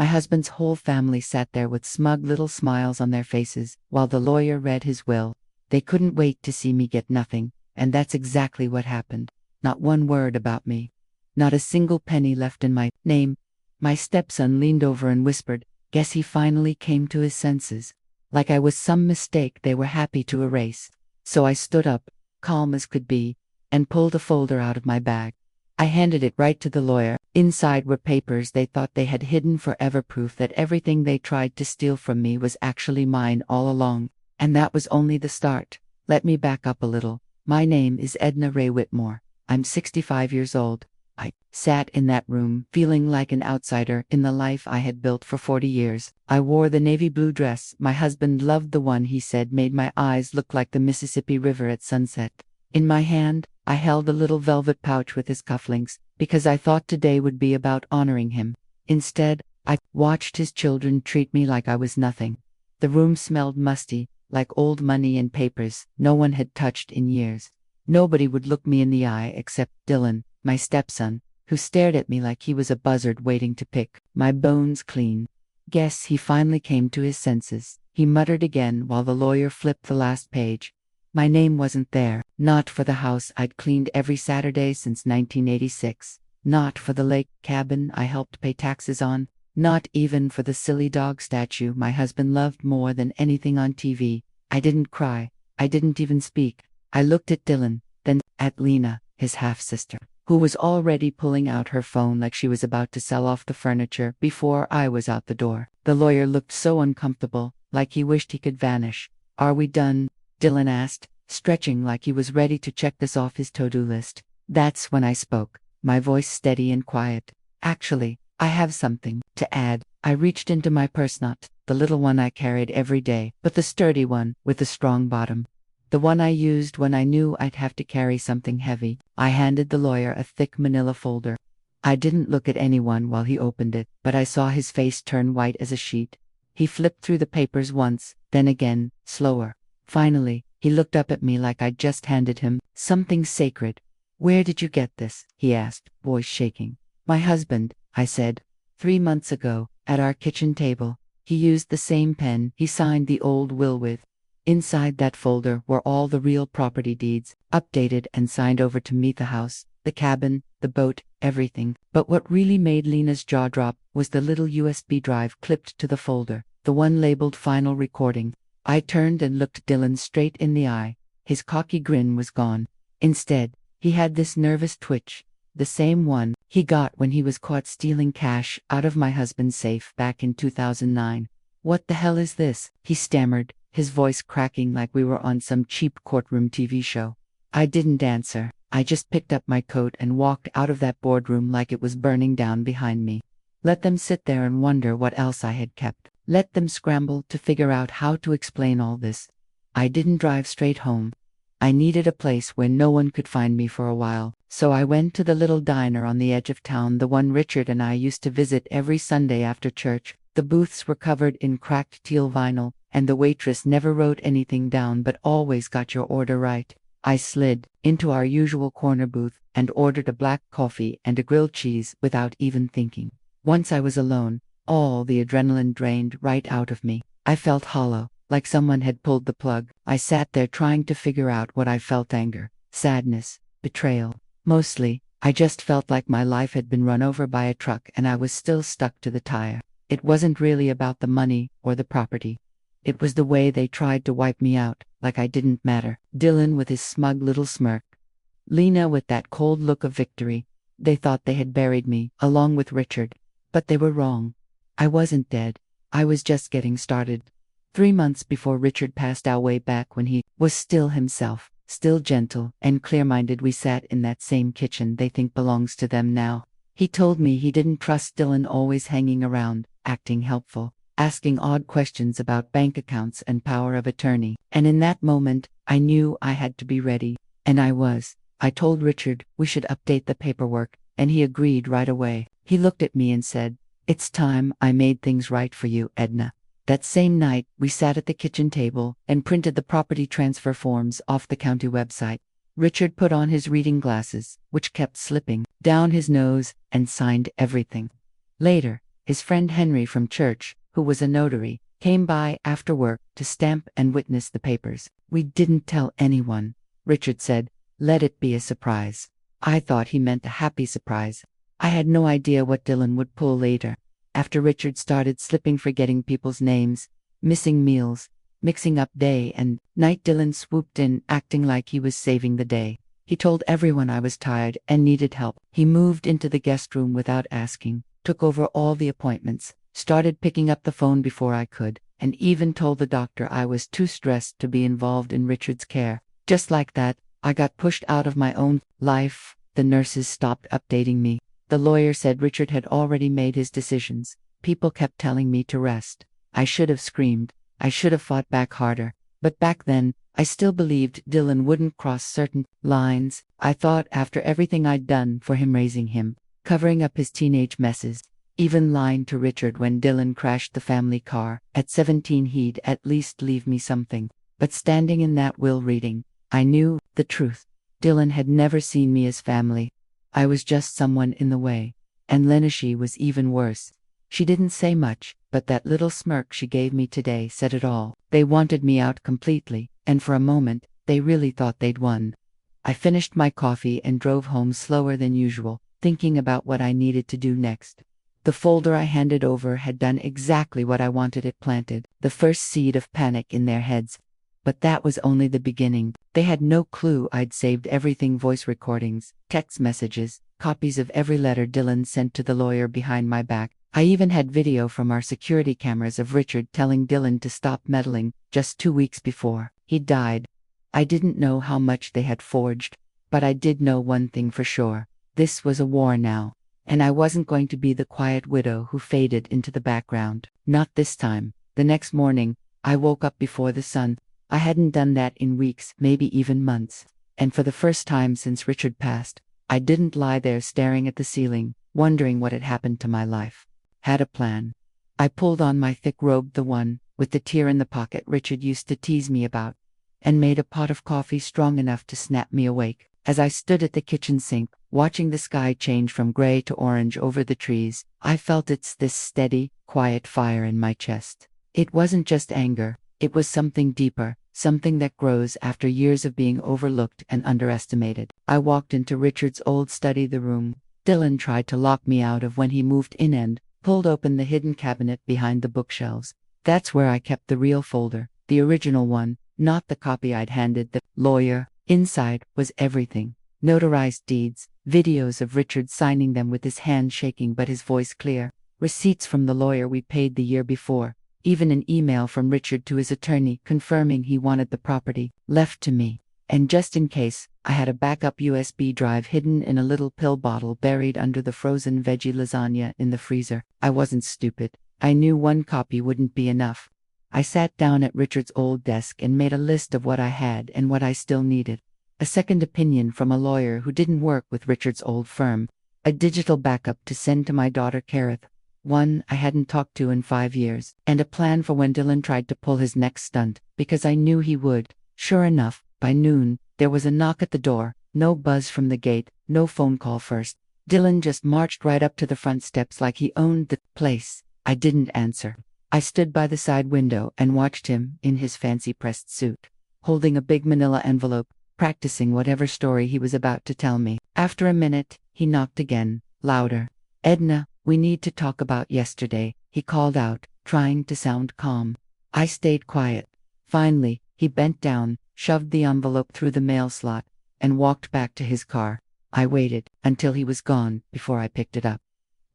My husband's whole family sat there with smug little smiles on their faces while the lawyer read his will. They couldn't wait to see me get nothing, and that's exactly what happened. Not one word about me. Not a single penny left in my name. My stepson leaned over and whispered, "Guess he finally came to his senses." Like I was some mistake they were happy to erase. So I stood up, calm as could be, and pulled a folder out of my bag. I handed it right to the lawyer. Inside were papers they thought they had hidden forever, proof that everything they tried to steal from me was actually mine all along. And that was only the start. Let me back up a little. My name is Edna Ray Whitmore. I'm 65 years old. I sat in that room, feeling like an outsider in the life I had built for 40 years. I wore the navy blue dress my husband loved, the one he said made my eyes look like the Mississippi River at sunset. In my hand, I held a little velvet pouch with his cufflinks, because I thought today would be about honoring him. Instead, I watched his children treat me like I was nothing. The room smelled musty, like old money and papers no one had touched in years. Nobody would look me in the eye except Dylan, my stepson, who stared at me like he was a buzzard waiting to pick my bones clean. Guess he finally came to his senses, he muttered again while the lawyer flipped the last page. My name wasn't there, not for the house I'd cleaned every Saturday since 1986, not for the lake cabin I helped pay taxes on, not even for the silly dog statue my husband loved more than anything on TV. I didn't cry, I didn't even speak. I looked at Dylan, then at Lena, his half-sister, who was already pulling out her phone like she was about to sell off the furniture before I was out the door. The lawyer looked so uncomfortable, like he wished he could vanish. "Are we done?" Dylan asked, stretching like he was ready to check this off his to-do list. That's when I spoke, my voice steady and quiet. "Actually, I have something to add." I reached into my purse, not the little one I carried every day, but the sturdy one with the strong bottom. The one I used when I knew I'd have to carry something heavy. I handed the lawyer a thick manila folder. I didn't look at anyone while he opened it, but I saw his face turn white as a sheet. He flipped through the papers once, then again, slower. Finally, he looked up at me like I'd just handed him something sacred. "Where did you get this?" he asked, voice shaking. "My husband," I said. 3 months ago, at our kitchen table. He used the same pen he signed the old will with. Inside that folder were all the real property deeds, updated and signed over to me, the house, the cabin, the boat, everything. But what really made Lena's jaw drop was the little USB drive clipped to the folder, the one labeled Final Recording. I turned and looked Dylan straight in the eye. His cocky grin was gone. Instead, he had this nervous twitch, the same one he got when he was caught stealing cash out of my husband's safe back in 2009. "What the hell is this?" he stammered, his voice cracking like we were on some cheap courtroom TV show. I didn't answer. I just picked up my coat and walked out of that boardroom like it was burning down behind me. Let them sit there and wonder what else I had kept. Let them scramble to figure out how to explain all this. I didn't drive straight home. I needed a place where no one could find me for a while, so I went to the little diner on the edge of town, the one Richard and I used to visit every Sunday after church. The booths were covered in cracked teal vinyl, and the waitress never wrote anything down but always got your order right. I slid into our usual corner booth and ordered a black coffee and a grilled cheese without even thinking. Once I was alone, all the adrenaline drained right out of me. I felt hollow, like someone had pulled the plug. I sat there trying to figure out what I felt: anger, sadness, betrayal. Mostly, I just felt like my life had been run over by a truck and I was still stuck to the tire. It wasn't really about the money or the property. It was the way they tried to wipe me out, like I didn't matter. Dylan with his smug little smirk. Lena with that cold look of victory. They thought they had buried me, along with Richard. But they were wrong. I wasn't dead. I was just getting started. 3 months before Richard passed out, way back when he was still himself, still gentle and clear-minded, we sat in that same kitchen they think belongs to them now. He told me he didn't trust Dylan always hanging around, acting helpful, asking odd questions about bank accounts and power of attorney. And in that moment, I knew I had to be ready. And I was. I told Richard we should update the paperwork, and he agreed right away. He looked at me and said, "It's time I made things right for you, Edna." That same night, we sat at the kitchen table and printed the property transfer forms off the county website. Richard put on his reading glasses, which kept slipping down his nose, and signed everything. Later, His friend Henry from church, who was a notary, came by after work to stamp and witness the papers. We didn't tell anyone, Richard said. Let it be a surprise. I thought he meant a happy surprise. I had no idea what Dylan would pull later. After Richard started slipping, forgetting people's names, missing meals, mixing up day and night, Dylan swooped in, acting like he was saving the day. He told everyone I was tired and needed help. He moved into the guest room without asking, took over all the appointments, started picking up the phone before I could, and even told the doctor I was too stressed to be involved in Richard's care. Just like that, I got pushed out of my own life. The nurses stopped updating me. The lawyer said Richard had already made his decisions. People kept telling me to rest. I should have screamed. I should have fought back harder. But back then, I still believed Dylan wouldn't cross certain lines. I thought after everything I'd done for him, raising him, covering up his teenage messes, even lying to Richard when Dylan crashed the family car, at 17 he'd at least leave me something. But standing in that will reading, I knew the truth. Dylan had never seen me as family. I was just someone in the way. And Lenashi was even worse. She didn't say much, but that little smirk she gave me today said it all. They wanted me out completely, and for a moment, they really thought they'd won. I finished my coffee and drove home slower than usual, thinking about what I needed to do next. The folder I handed over had done exactly what I wanted. It planted the first seed of panic in their heads. But that was only the beginning. They had no clue I'd saved everything: voice recordings, text messages, copies of every letter Dylan sent to the lawyer behind my back. I even had video from our security cameras of Richard telling Dylan to stop meddling, just 2 weeks before he died. I didn't know how much they had forged, but I did know one thing for sure. This was a war now, and I wasn't going to be the quiet widow who faded into the background. Not this time. The next morning, I woke up before the sun. I hadn't done that in weeks, maybe even months. And for the first time since Richard passed, I didn't lie there staring at the ceiling, wondering what had happened to my life. Had a plan. I pulled on my thick robe, the one with the tear in the pocket Richard used to tease me about, and made a pot of coffee strong enough to snap me awake. As I stood at the kitchen sink, watching the sky change from gray to orange over the trees, I felt this steady, quiet fire in my chest. It wasn't just anger, it was something deeper, something that grows after years of being overlooked and underestimated. I walked into Richard's old study, the room Dylan tried to lock me out of when he moved in, and pulled open the hidden cabinet behind the bookshelves. That's where I kept the real folder, the original one, not the copy I'd handed the lawyer. Inside was everything. Notarized deeds, videos of Richard signing them with his hand shaking but his voice clear, receipts from the lawyer we paid the year before, even an email from Richard to his attorney confirming he wanted the property left to me. And just in case, I had a backup USB drive hidden in a little pill bottle buried under the frozen veggie lasagna in the freezer. I wasn't stupid. I knew one copy wouldn't be enough. I sat down at Richard's old desk and made a list of what I had and what I still needed. A second opinion from a lawyer who didn't work with Richard's old firm. A digital backup to send to my daughter Kareth. One I hadn't talked to in 5 years. And a plan for when Dylan tried to pull his next stunt, because I knew he would. Sure enough, by noon, there was a knock at the door. No buzz from the gate, no phone call first. Dylan just marched right up to the front steps like he owned the place. I didn't answer. I stood by the side window and watched him, in his fancy pressed suit, holding a big manila envelope, practicing whatever story he was about to tell me. After a minute, he knocked again, louder. "Edna, we need to talk about yesterday," he called out, trying to sound calm. I stayed quiet. Finally, he bent down, shoved the envelope through the mail slot, and walked back to his car. I waited until he was gone before I picked it up.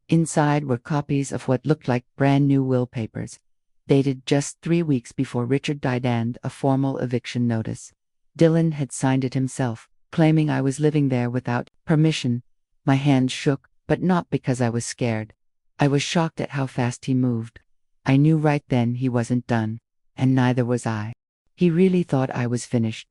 Inside were copies of what looked like brand new will papers, dated just 3 weeks before Richard died, and a formal eviction notice. Dylan had signed it himself, claiming I was living there without permission. My hands shook, but not because I was scared. I was shocked at how fast he moved. I knew right then he wasn't done, and neither was I. He really thought I was finished.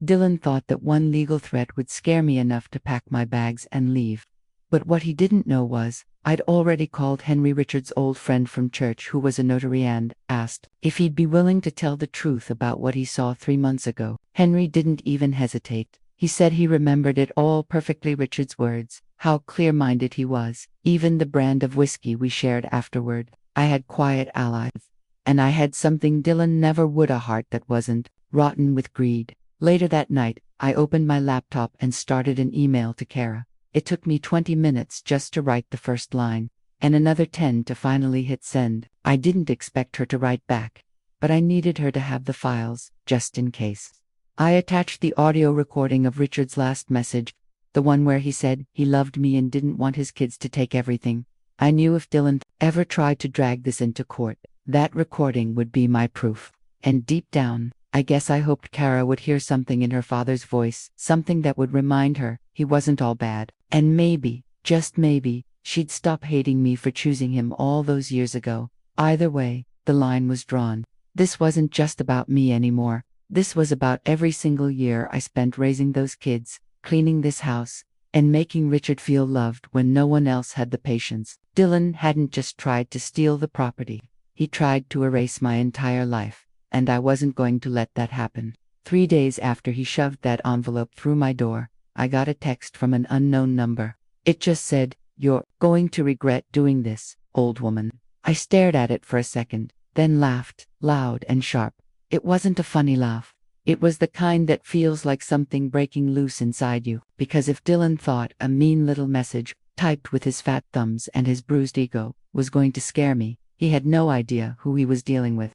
Dylan thought that one legal threat would scare me enough to pack my bags and leave. But what he didn't know was, I'd already called Henry, Richard's old friend from church who was a notary, and asked if he'd be willing to tell the truth about what he saw 3 months ago. Henry didn't even hesitate. He said he remembered it all perfectly. Richard's words, How clear-minded he was. Even the brand of whiskey we shared afterward. I had quiet allies. And I had something Dylan never would, a heart that wasn't rotten with greed. Later that night, I opened my laptop and started an email to Kara. It took me 20 minutes just to write the first line, and another 10 to finally hit send. I didn't expect her to write back, but I needed her to have the files, just in case. I attached the audio recording of Richard's last message, the one where he said he loved me and didn't want his kids to take everything. I knew if Dylan ever tried to drag this into court, that recording would be my proof. And deep down, I guess I hoped Kara would hear something in her father's voice, something that would remind her he wasn't all bad. And maybe, just maybe, she'd stop hating me for choosing him all those years ago. Either way, the line was drawn. This wasn't just about me anymore. This was about every single year I spent raising those kids, cleaning this house, and making Richard feel loved when no one else had the patience. Dylan hadn't just tried to steal the property. He tried to erase my entire life, and I wasn't going to let that happen. 3 days after he shoved that envelope through my door, I got a text from an unknown number. It just said, "You're going to regret doing this, old woman." I stared at it for a second, then laughed, loud and sharp. It wasn't a funny laugh. It was the kind that feels like something breaking loose inside you. Because if Dylan thought a mean little message, typed with his fat thumbs and his bruised ego, was going to scare me, he had no idea who he was dealing with.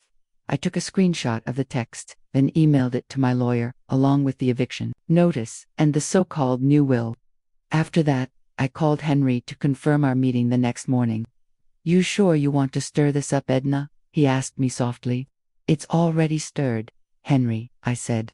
I took a screenshot of the text, then emailed it to my lawyer, along with the eviction notice and the so-called new will. After that, I called Henry to confirm our meeting the next morning. "You sure you want to stir this up, Edna?" he asked me softly. "It's already stirred, Henry," I said.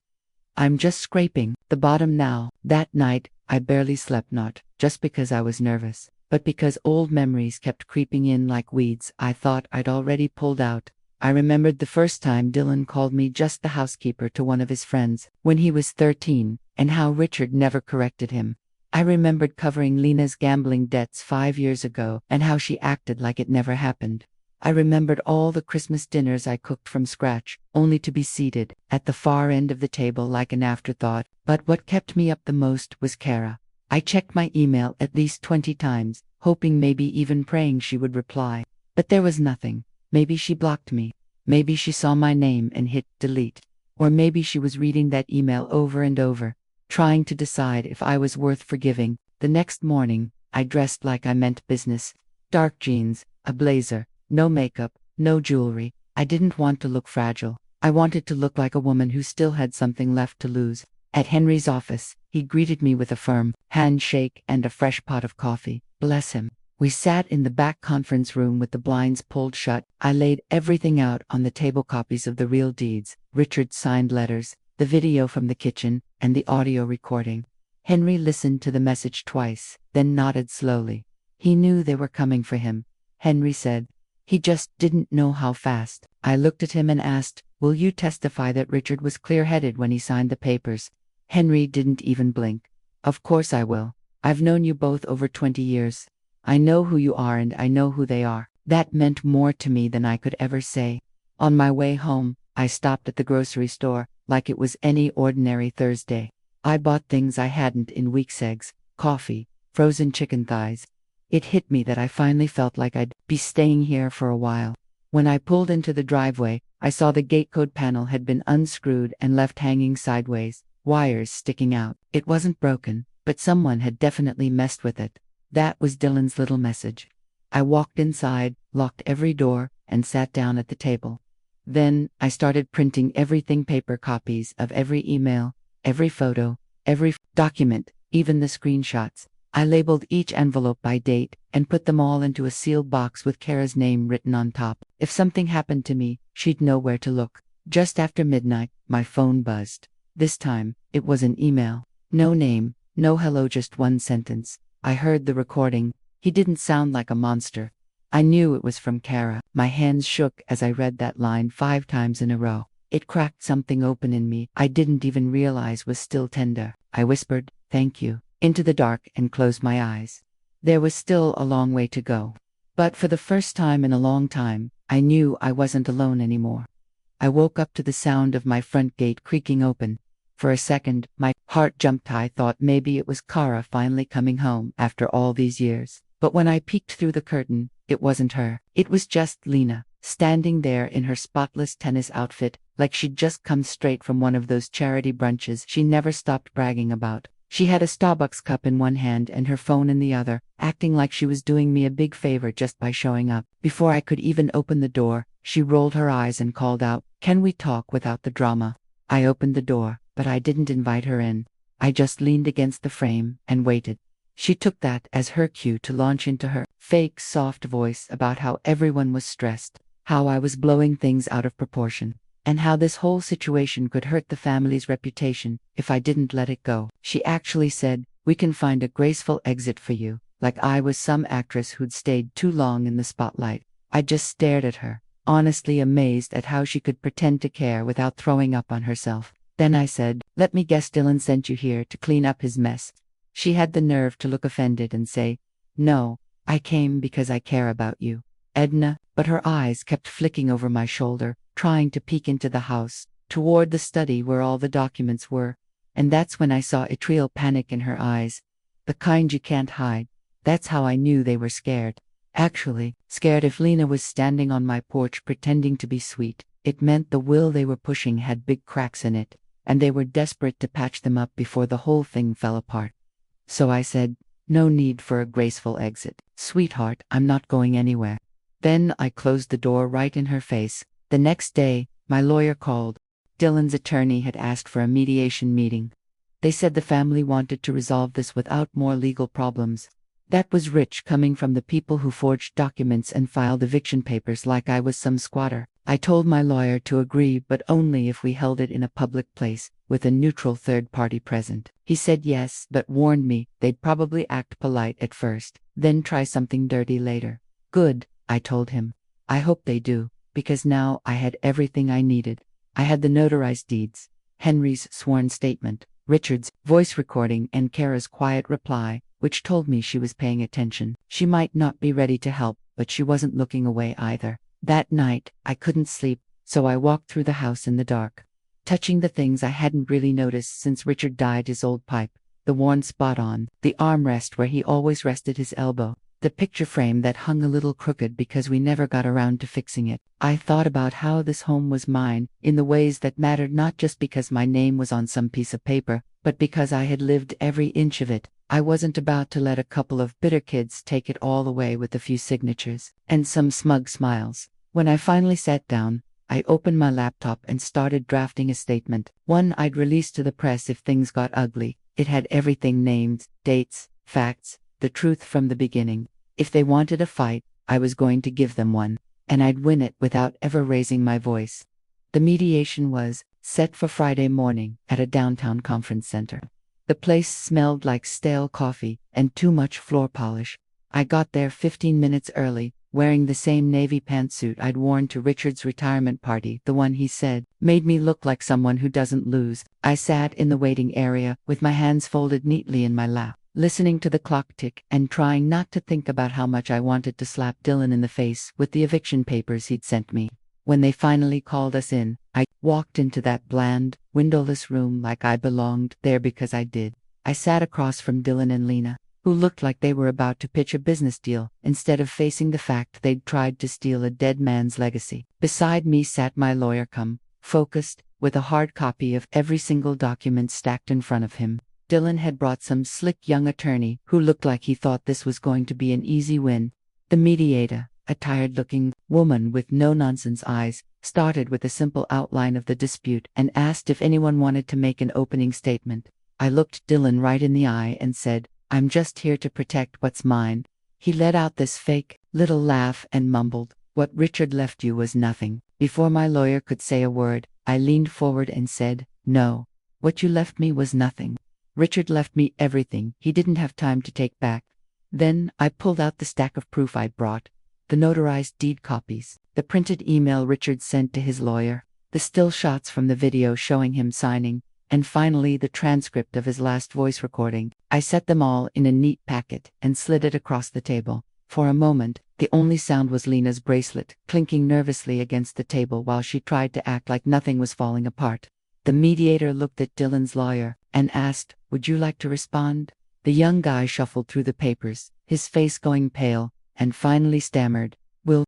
"I'm just scraping the bottom now." That night, I barely slept, not just because I was nervous, but because old memories kept creeping in like weeds I thought I'd already pulled out. I remembered the first time Dylan called me just the housekeeper to one of his friends, when he was 13, and how Richard never corrected him. I remembered covering Lena's gambling debts 5 years ago, and how she acted like it never happened. I remembered all the Christmas dinners I cooked from scratch, only to be seated at the far end of the table like an afterthought. But what kept me up the most was Kara. I checked my email at least 20 times, hoping, maybe even praying she would reply. But there was nothing. Maybe she blocked me. Maybe she saw my name and hit delete. Or maybe she was reading that email over and over, trying to decide if I was worth forgiving. The next morning, I dressed like I meant business. Dark jeans, a blazer, no makeup, no jewelry. I didn't want to look fragile. I wanted to look like a woman who still had something left to lose. At Henry's office, he greeted me with a firm handshake and a fresh pot of coffee. Bless him. We sat in the back conference room with the blinds pulled shut. I laid everything out on the table, copies of the real deeds, Richard's signed letters, the video from the kitchen, and the audio recording. Henry listened to the message twice, then nodded slowly. He knew they were coming for him, Henry said. He just didn't know how fast. I looked at him and asked, "Will you testify that Richard was clear-headed when he signed the papers?" Henry didn't even blink. "Of course I will. I've known you both over 20 years. I know who you are and I know who they are." That meant more to me than I could ever say. On my way home, I stopped at the grocery store, like it was any ordinary Thursday. I bought things I hadn't in weeks: eggs, coffee, frozen chicken thighs. It hit me that I finally felt like I'd be staying here for a while. When I pulled into the driveway, I saw the gate code panel had been unscrewed and left hanging sideways, wires sticking out. It wasn't broken, but someone had definitely messed with it. That was Dylan's little message. I walked inside, locked every door, and sat down at the table. Then, I started printing everything: paper copies of every email, every photo, every document, even the screenshots. I labeled each envelope by date, and put them all into a sealed box with Kara's name written on top. If something happened to me, she'd know where to look. Just after midnight, my phone buzzed. This time, it was an email. No name, no hello, just one sentence. I heard the recording. He didn't sound like a monster. I knew it was from Kara. My hands shook as I read that line 5 times in a row. It cracked something open in me I didn't even realize was still tender. I whispered, "Thank you," into the dark and closed my eyes. There was still a long way to go. But for the first time in a long time, I knew I wasn't alone anymore. I woke up to the sound of my front gate creaking open. For a second, my heart jumped. I thought maybe it was Kara finally coming home after all these years. But when I peeked through the curtain, it wasn't her. It was just Lena, standing there in her spotless tennis outfit, like she'd just come straight from one of those charity brunches she never stopped bragging about. She had a Starbucks cup in one hand and her phone in the other, acting like she was doing me a big favor just by showing up. Before I could even open the door, she rolled her eyes and called out, "Can we talk without the drama?" I opened the door, but I didn't invite her in. I just leaned against the frame and waited. She took that as her cue to launch into her fake soft voice about how everyone was stressed, how I was blowing things out of proportion, and how this whole situation could hurt the family's reputation if I didn't let it go. She actually said, "We can find a graceful exit for you," like I was some actress who'd stayed too long in the spotlight. I just stared at her, honestly amazed at how she could pretend to care without throwing up on herself. Then I said, "Let me guess, Dylan sent you here to clean up his mess." She had the nerve to look offended and say, "No, I came because I care about you, Edna," but her eyes kept flicking over my shoulder, trying to peek into the house, toward the study where all the documents were. And that's when I saw a real panic in her eyes. The kind you can't hide. That's how I knew they were scared. Actually, scared. If Lena was standing on my porch pretending to be sweet, it meant the will they were pushing had big cracks in it, and they were desperate to patch them up before the whole thing fell apart. So I said, "No need for a graceful exit, sweetheart, I'm not going anywhere." Then I closed the door right in her face. The next day, my lawyer called. Dylan's attorney had asked for a mediation meeting. They said the family wanted to resolve this without more legal problems. That was rich coming from the people who forged documents and filed eviction papers like I was some squatter. I told my lawyer to agree, but only if we held it in a public place, with a neutral third party present. He said yes, but warned me they'd probably act polite at first, then try something dirty later. Good, I told him. I hope they do, because now I had everything I needed. I had the notarized deeds, Henry's sworn statement, Richard's voice recording, and Kara's quiet reply, which told me she was paying attention. She might not be ready to help, but she wasn't looking away either. That night, I couldn't sleep, so I walked through the house in the dark, touching the things I hadn't really noticed since Richard died: his old pipe, the worn spot on the armrest where he always rested his elbow, the picture frame that hung a little crooked because we never got around to fixing it. I thought about how this home was mine, in the ways that mattered, not just because my name was on some piece of paper, but because I had lived every inch of it. I wasn't about to let a couple of bitter kids take it all away with a few signatures and some smug smiles. When I finally sat down, I opened my laptop and started drafting a statement, one I'd release to the press if things got ugly. It had everything: names, dates, facts, the truth from the beginning. If they wanted a fight, I was going to give them one, and I'd win it without ever raising my voice. The mediation was set for Friday morning at a downtown conference center. The place smelled like stale coffee and too much floor polish. I got there 15 minutes early, wearing the same navy pantsuit I'd worn to Richard's retirement party, the one he said made me look like someone who doesn't lose. I sat in the waiting area with my hands folded neatly in my lap, listening to the clock tick and trying not to think about how much I wanted to slap Dylan in the face with the eviction papers he'd sent me. When they finally called us in, I walked into that bland, windowless room like I belonged there because I did. I sat across from Dylan and Lena, who looked like they were about to pitch a business deal, instead of facing the fact they'd tried to steal a dead man's legacy. Beside me sat my lawyer, focused, with a hard copy of every single document stacked in front of him. Dylan had brought some slick young attorney who looked like he thought this was going to be an easy win. The mediator, a tired-looking woman with no-nonsense eyes, started with a simple outline of the dispute and asked if anyone wanted to make an opening statement. I looked Dylan right in the eye and said, "I'm just here to protect what's mine." He let out this fake little laugh and mumbled, "What Richard left you was nothing." Before my lawyer could say a word, I leaned forward and said, "No, what you left me was nothing. Richard left me everything he didn't have time to take back." Then I pulled out the stack of proof I'd brought. The notarized deed copies, the printed email Richard sent to his lawyer, the still shots from the video showing him signing, and finally the transcript of his last voice recording. I set them all in a neat packet and slid it across the table. For a moment, the only sound was Lena's bracelet clinking nervously against the table while she tried to act like nothing was falling apart. The mediator looked at Dylan's lawyer and asked, "Would you like to respond?" The young guy shuffled through the papers, his face going pale, and finally stammered, We'll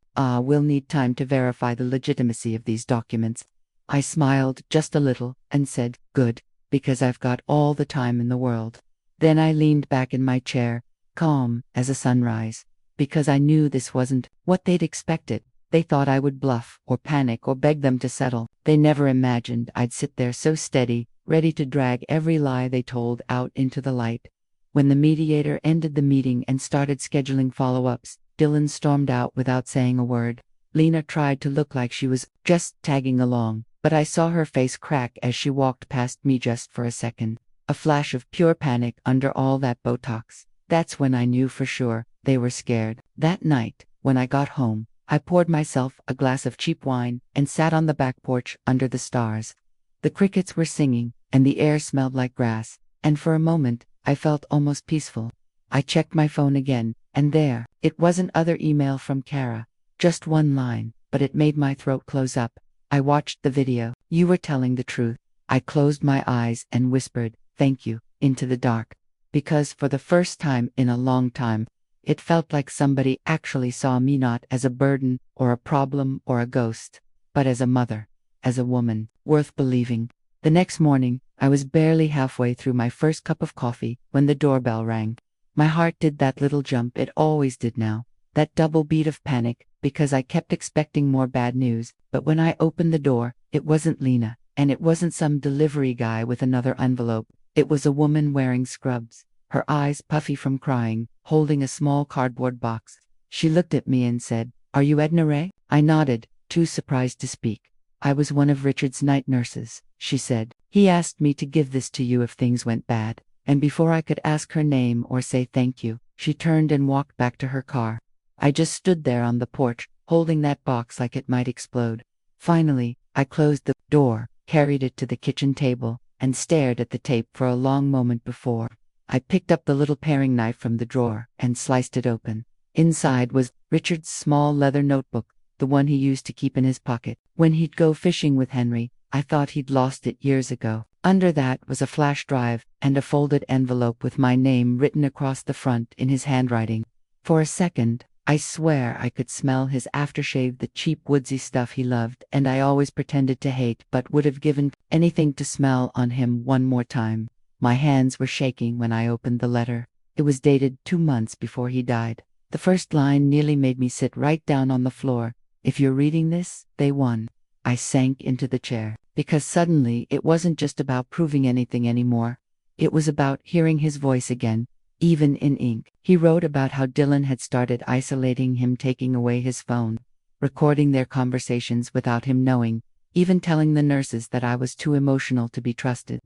need time to verify the legitimacy of these documents." I smiled just a little and said, "Good, because I've got all the time in the world." Then I leaned back in my chair, calm as a sunrise, because I knew this wasn't what they'd expected. They thought I would bluff or panic or beg them to settle. They never imagined I'd sit there so steady, ready to drag every lie they told out into the light. When the mediator ended the meeting and started scheduling follow-ups, Dylan stormed out without saying a word. Lena tried to look like she was just tagging along, but I saw her face crack as she walked past me just for a second. A flash of pure panic under all that Botox. That's when I knew for sure they were scared. That night, when I got home, I poured myself a glass of cheap wine and sat on the back porch under the stars. The crickets were singing, and the air smelled like grass, and for a moment, I felt almost peaceful. I checked my phone again, and there, it was another email from Kara. Just one line, but it made my throat close up. I watched the video. "You were telling the truth." I closed my eyes and whispered, "Thank you," into the dark. Because for the first time in a long time, it felt like somebody actually saw me not as a burden or a problem or a ghost, but as a mother, as a woman, worth believing. The next morning, I was barely halfway through my first cup of coffee when the doorbell rang. My heart did that little jump it always did now, that double beat of panic, because I kept expecting more bad news. But when I opened the door, it wasn't Lena, and it wasn't some delivery guy with another envelope. It was a woman wearing scrubs, her eyes puffy from crying, holding a small cardboard box. She looked at me and said, "Are you Edna Ray?" I nodded, too surprised to speak. "I was one of Richard's night nurses," she said. "He asked me to give this to you if things went bad." And before I could ask her name or say thank you, she turned and walked back to her car. I just stood there on the porch, holding that box like it might explode. Finally, I closed the door, carried it to the kitchen table, and stared at the tape for a long moment before I picked up the little paring knife from the drawer and sliced it open. Inside was Richard's small leather notebook, the one he used to keep in his pocket when he'd go fishing with Henry. I thought he'd lost it years ago. Under that was a flash drive and a folded envelope with my name written across the front in his handwriting. For a second, I swear I could smell his aftershave, the cheap woodsy stuff he loved and I always pretended to hate, but would have given anything to smell on him one more time. My hands were shaking when I opened the letter. It was dated 2 months before he died. The first line nearly made me sit right down on the floor. "If you're reading this, they won." I sank into the chair, because suddenly it wasn't just about proving anything anymore. It was about hearing his voice again, even in ink. He wrote about how Dylan had started isolating him, taking away his phone, recording their conversations without him knowing, even telling the nurses that I was too emotional to be trusted.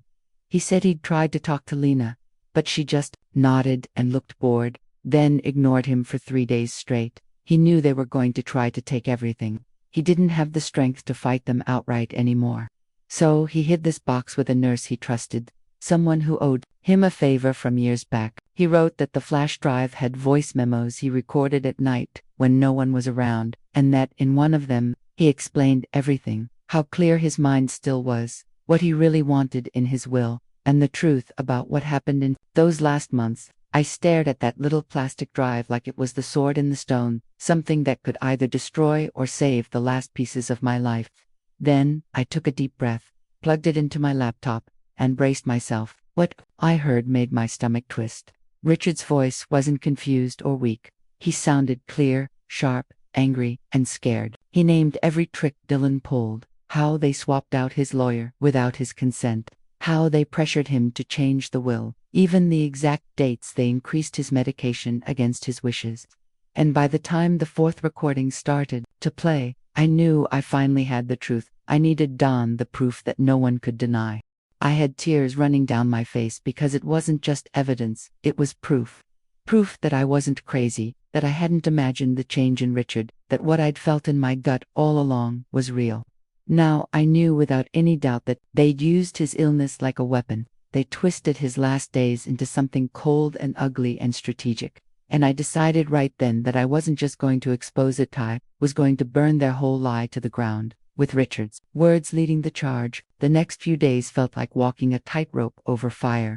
He said he'd tried to talk to Lena, but she just nodded and looked bored, then ignored him for 3 days straight. He knew they were going to try to take everything. He didn't have the strength to fight them outright anymore. So he hid this box with a nurse he trusted, someone who owed him a favor from years back. He wrote that the flash drive had voice memos he recorded at night when no one was around, and that in one of them, he explained everything, how clear his mind still was, what he really wanted in his will, and the truth about what happened in those last months. I stared at that little plastic drive like it was the sword in the stone, something that could either destroy or save the last pieces of my life. Then, I took a deep breath, plugged it into my laptop, and braced myself. What I heard made my stomach twist. Richard's voice wasn't confused or weak. He sounded clear, sharp, angry, and scared. He named every trick Dylan pulled, how they swapped out his lawyer without his consent, how they pressured him to change the will, even the exact dates they increased his medication against his wishes. And by the time the 4th recording started to play, I knew I finally had the truth. I needed Don, the proof that no one could deny. I had tears running down my face because it wasn't just evidence, it was proof. Proof that I wasn't crazy, that I hadn't imagined the change in Richard, that what I'd felt in my gut all along was real. Now I knew without any doubt that they'd used his illness like a weapon. They twisted his last days into something cold and ugly and strategic. And I decided right then that I wasn't just going to expose it, I was going to burn their whole lie to the ground. with Richard's words leading the charge. The next few days felt like walking a tightrope over fire.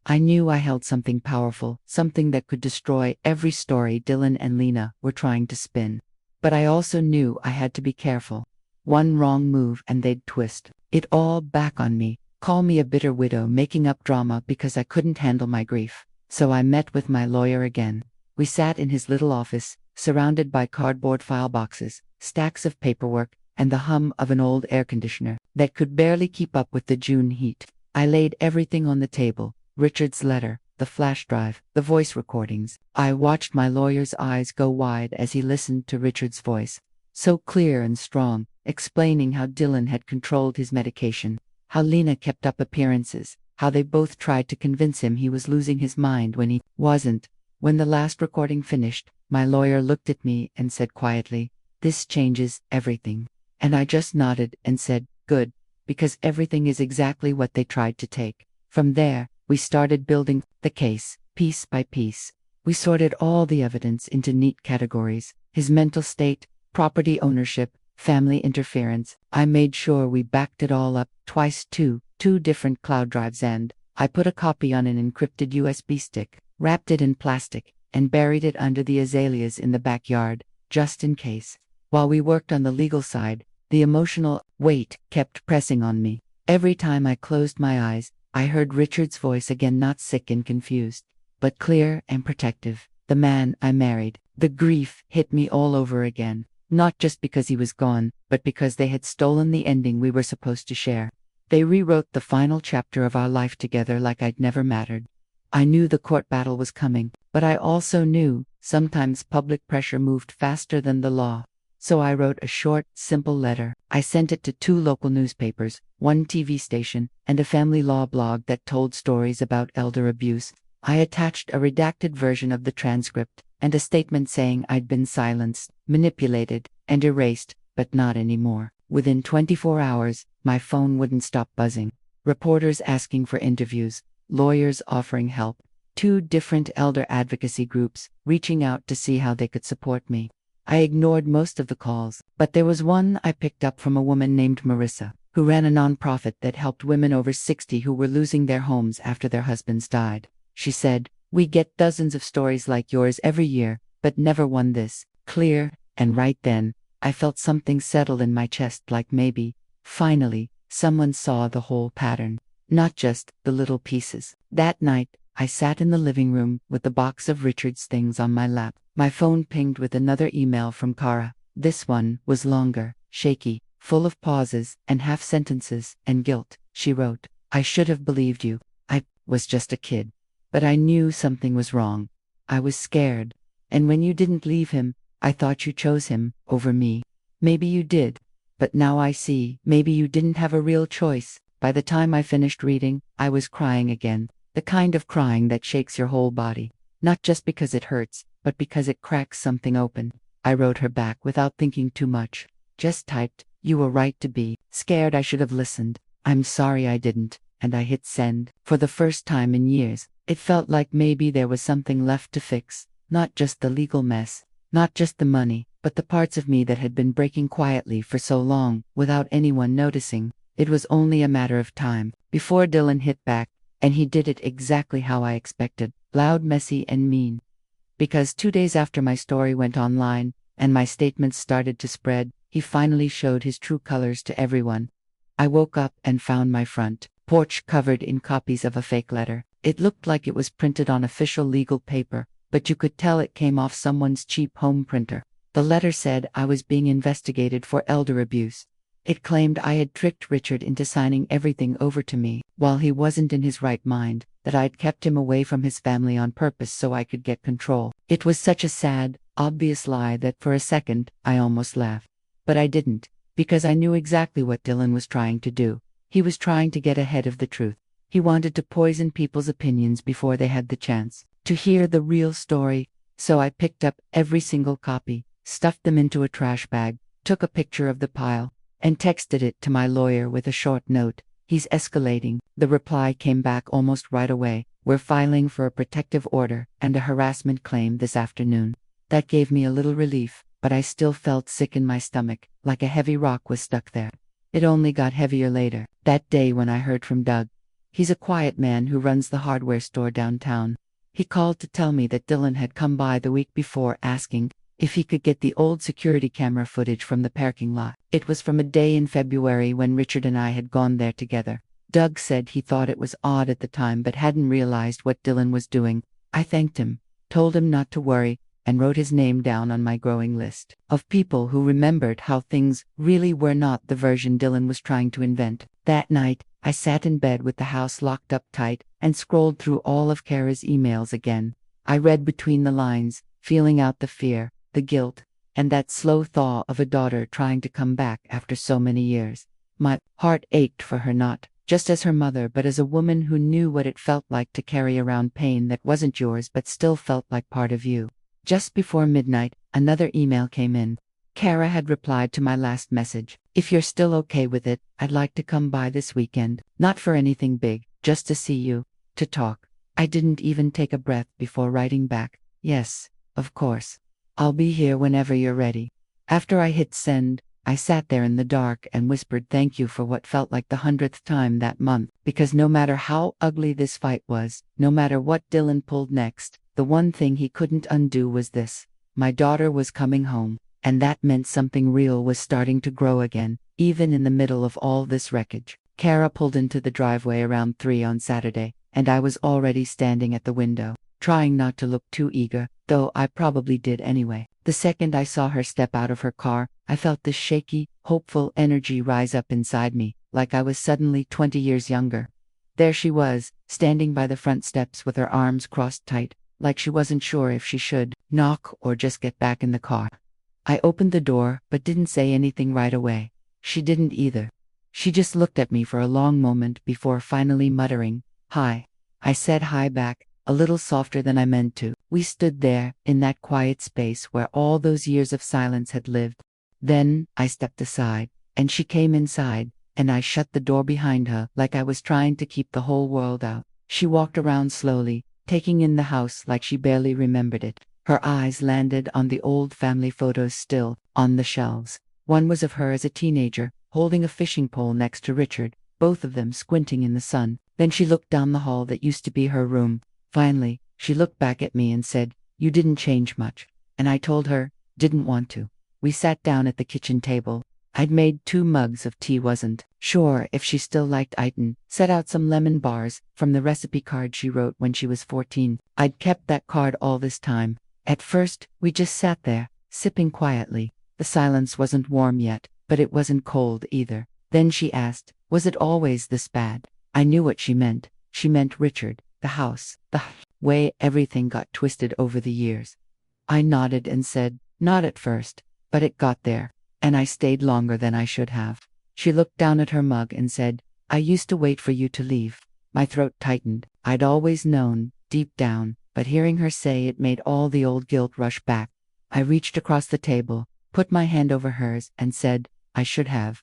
I knew I held something powerful, something that could destroy every story Dylan and Lena were trying to spin. But I also knew I had to be careful. One wrong move and they'd twist it all back on me, call me a bitter widow making up drama because I couldn't handle my grief. So I met with my lawyer again. We sat in his little office, surrounded by cardboard file boxes, stacks of paperwork, and the hum of an old air conditioner that could barely keep up with the June heat. I laid everything on the table. Richard's letter, the flash drive, the voice recordings. I watched my lawyer's eyes go wide as he listened to Richard's voice, so clear and strong, explaining how Dylan had controlled his medication, how Lena kept up appearances, how they both tried to convince him he was losing his mind when he wasn't. When the last recording finished, my lawyer looked at me and said quietly, "This changes everything." And I just nodded and said, "Good, because everything is exactly what they tried to take." From there, we started building the case, piece by piece. We sorted all the evidence into neat categories: his mental state, property ownership, family interference. I made sure we backed it all up twice too, 2 different cloud drives, and I put a copy on an encrypted USB stick, wrapped it in plastic, and buried it under the azaleas in the backyard, just in case. While we worked on the legal side, the emotional weight kept pressing on me. Every time I closed my eyes, I heard Richard's voice again, not sick and confused, but clear and protective. The man I married. The grief hit me all over again, not just because he was gone, but because they had stolen the ending we were supposed to share. They rewrote the final chapter of our life together like I'd never mattered. I knew the court battle was coming, but I also knew sometimes public pressure moved faster than the law. So I wrote a short, simple letter. I sent it to 2 local newspapers, 1 TV station, and a family law blog that told stories about elder abuse. I attached a redacted version of the transcript and a statement saying I'd been silenced, manipulated, and erased, but not anymore. Within 24 hours, my phone wouldn't stop buzzing. Reporters asking for interviews, lawyers offering help, 2 different elder advocacy groups reaching out to see how they could support me. I ignored most of the calls, but there was one I picked up from a woman named Marissa, who ran a nonprofit that helped women over 60 who were losing their homes after their husbands died. She said, "We get dozens of stories like yours every year, but never one this clear." And right then, I felt something settle in my chest, like maybe, finally, someone saw the whole pattern, not just the little pieces. That night, I sat in the living room with the box of Richard's things on my lap. My phone pinged with another email from Kara. This one was longer, shaky, full of pauses and half sentences and guilt. She wrote, "I should have believed you. I was just a kid. But I knew something was wrong. I was scared. And when you didn't leave him, I thought you chose him over me. Maybe you did. But now I see, maybe you didn't have a real choice." By the time I finished reading, I was crying again. The kind of crying that shakes your whole body. Not just because it hurts, but because it cracks something open. I wrote her back without thinking too much. Just typed, "You were right to be scared. I should have listened. I'm sorry I didn't." And I hit send. For the first time in years, it felt like maybe there was something left to fix. Not just the legal mess, not just the money, but the parts of me that had been breaking quietly for so long, without anyone noticing. It was only a matter of time before Dylan hit back, and he did it exactly how I expected. Loud, messy, and mean. Because 2 days after my story went online, and my statements started to spread, he finally showed his true colors to everyone. I woke up and found my front porch covered in copies of a fake letter. It looked like it was printed on official legal paper, but you could tell it came off someone's cheap home printer. The letter said I was being investigated for elder abuse. It claimed I had tricked Richard into signing everything over to me while he wasn't in his right mind, that I'd kept him away from his family on purpose so I could get control. It was such a sad, obvious lie that for a second, I almost laughed. But I didn't, because I knew exactly what Dylan was trying to do. He was trying to get ahead of the truth. He wanted to poison people's opinions before they had the chance to hear the real story. So I picked up every single copy, stuffed them into a trash bag, took a picture of the pile, and texted it to my lawyer with a short note. "He's escalating." The reply came back almost right away. "We're filing for a protective order and a harassment claim this afternoon." That gave me a little relief. but I still felt sick in my stomach, like a heavy rock was stuck there. It only got heavier later, that day when I heard from Doug. He's a quiet man who runs the hardware store downtown. He called to tell me that Dylan had come by the week before asking if he could get the old security camera footage from the parking lot. It was from a day in February when Richard and I had gone there together. Doug said he thought it was odd at the time but hadn't realized what Dylan was doing. I thanked him, told him not to worry, and wrote his name down on my growing list of people who remembered how things really were not the version Dylan was trying to invent. That night, I sat in bed with the house locked up tight and scrolled through all of Kara's emails again. I read between the lines, feeling out the fear, the guilt, and that slow thaw of a daughter trying to come back after so many years. My heart ached for her, not just as her mother but as a woman who knew what it felt like to carry around pain that wasn't yours but still felt like part of you. Just before midnight, another email came in. Kara had replied to my last message. If you're still okay with it, I'd like to come by this weekend. Not for anything big, just to see you, to talk. I didn't even take a breath before writing back, yes, of course. I'll be here whenever you're ready. After I hit send, I sat there in the dark and whispered thank you for what felt like the 100th time that month, because no matter how ugly this fight was, no matter what Dylan pulled next, the one thing he couldn't undo was this. My daughter was coming home, and that meant something real was starting to grow again, even in the middle of all this wreckage. Kara pulled into the driveway around 3 on Saturday, and I was already standing at the window, trying not to look too eager, though I probably did anyway. The second I saw her step out of her car, I felt this shaky, hopeful energy rise up inside me, like I was suddenly 20 years younger. There she was, standing by the front steps with her arms crossed tight, like she wasn't sure if she should knock or just get back in the car. I opened the door, but didn't say anything right away. She didn't either. She just looked at me for a long moment before finally muttering, "Hi." I said hi back, a little softer than I meant to. We stood there, in that quiet space where all those years of silence had lived. Then, I stepped aside, and she came inside, and I shut the door behind her like I was trying to keep the whole world out. She walked around slowly, taking in the house like she barely remembered it. Her eyes landed on the old family photos still on the shelves. One was of her as a teenager, holding a fishing pole next to Richard, both of them squinting in the sun. Then she looked down the hall that used to be her room. Finally, she looked back at me and said, "You didn't change much." And I told her, didn't want to. We sat down at the kitchen table. I'd made 2 mugs of tea, wasn't sure if she still liked Iton, set out some lemon bars from the recipe card she wrote when she was 14. I'd kept that card all this time. At first, we just sat there, sipping quietly. The silence wasn't warm yet, but it wasn't cold either. Then she asked, was it always this bad? I knew what she meant. She meant Richard, the house, the way everything got twisted over the years. I nodded and said, not at first, but it got there, and I stayed longer than I should have. She looked down at her mug and said, I used to wait for you to leave. My throat tightened. I'd always known, deep down, but hearing her say it made all the old guilt rush back. I reached across the table, put my hand over hers, and said, I should have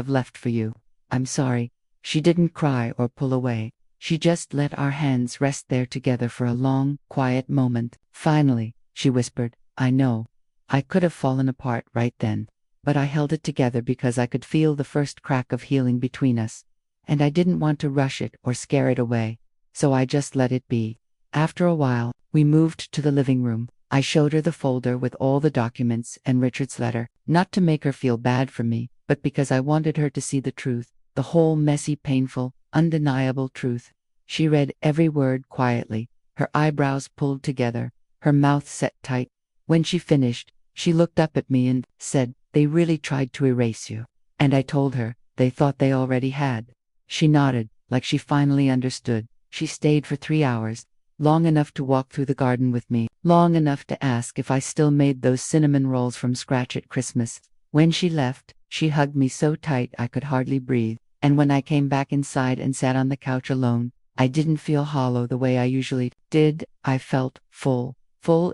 left for you. I'm sorry. She didn't cry or pull away. She just let our hands rest there together for a long, quiet moment. Finally, she whispered, I know. I could have fallen apart right then, but I held it together because I could feel the first crack of healing between us, and I didn't want to rush it or scare it away, so I just let it be. After a while, we moved to the living room. I showed her the folder with all the documents and Richard's letter, not to make her feel bad for me, but because I wanted her to see the truth, the whole messy, painful, undeniable truth. She read every word quietly, her eyebrows pulled together, her mouth set tight. When she finished, she looked up at me and said, they really tried to erase you. And I told her, they thought they already had. She nodded, like she finally understood. She stayed for 3 hours, long enough to walk through the garden with me, long enough to ask if I still made those cinnamon rolls from scratch at Christmas. When she left, she hugged me so tight I could hardly breathe, and when I came back inside and sat on the couch alone, I didn't feel hollow the way I usually did. I felt full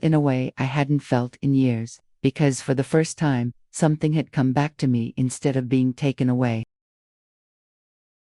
in a way I hadn't felt in years, because for the first time, something had come back to me instead of being taken away.